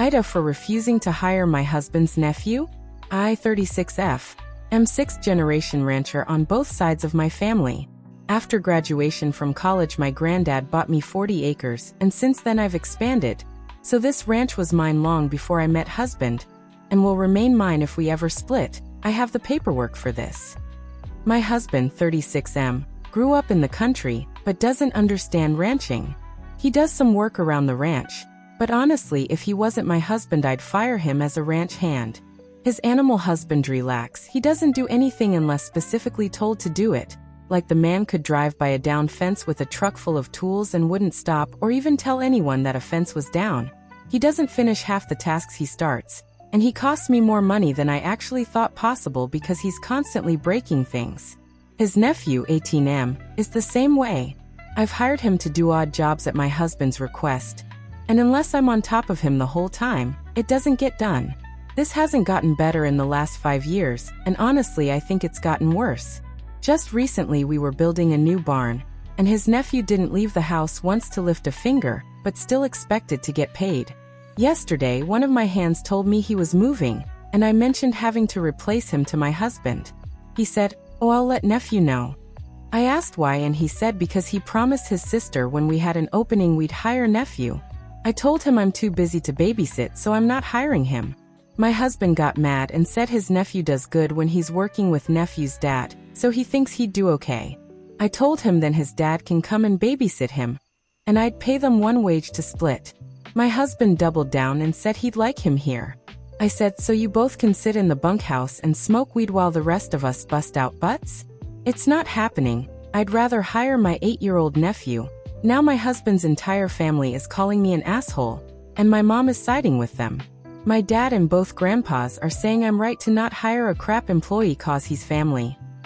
AITA for refusing to hire my husband's nephew? I, 36F, am sixth-generation rancher on both sides of my family. After graduation from college, my granddad bought me 40 acres, and since then I've expanded. So this ranch was mine long before I met husband, and will remain mine if we ever split. I have the paperwork for this. My husband, 36M, grew up in the country, but doesn't understand ranching. He does some work around the ranch, but honestly, if he wasn't my husband, I'd fire him as a ranch hand. His animal husbandry lacks. He doesn't do anything unless specifically told to do it. Like the man could drive by a down fence with a truck full of tools and wouldn't stop or even tell anyone that a fence was down. He doesn't finish half the tasks he starts, and he costs me more money than I actually thought possible because he's constantly breaking things. His nephew, 18M, is the same way. I've hired him to do odd jobs at my husband's request, and unless I'm on top of him the whole time, it doesn't get done. This hasn't gotten better in the last 5 years, and honestly I think it's gotten worse. Just recently we were building a new barn, and his nephew didn't leave the house once to lift a finger, but still expected to get paid. Yesterday, one of my hands told me he was moving, and I mentioned having to replace him to my husband. He said, "Oh, I'll let nephew know." I asked why, and he said because he promised his sister when we had an opening we'd hire nephew. I told him I'm too busy to babysit, so I'm not hiring him. My husband got mad and said his nephew does good when he's working with nephew's dad, so he thinks he'd do okay. I told him then his dad can come and babysit him, and I'd pay them one wage to split. My husband doubled down and said he'd like him here. I said, "So you both can sit in the bunkhouse and smoke weed while the rest of us bust out butts?" It's not happening. I'd rather hire my 8-year-old nephew. Now my husband's entire family is calling me an asshole, and my mom is siding with them. My dad and both grandpas are saying I'm right to not hire a crap employee cause he's family.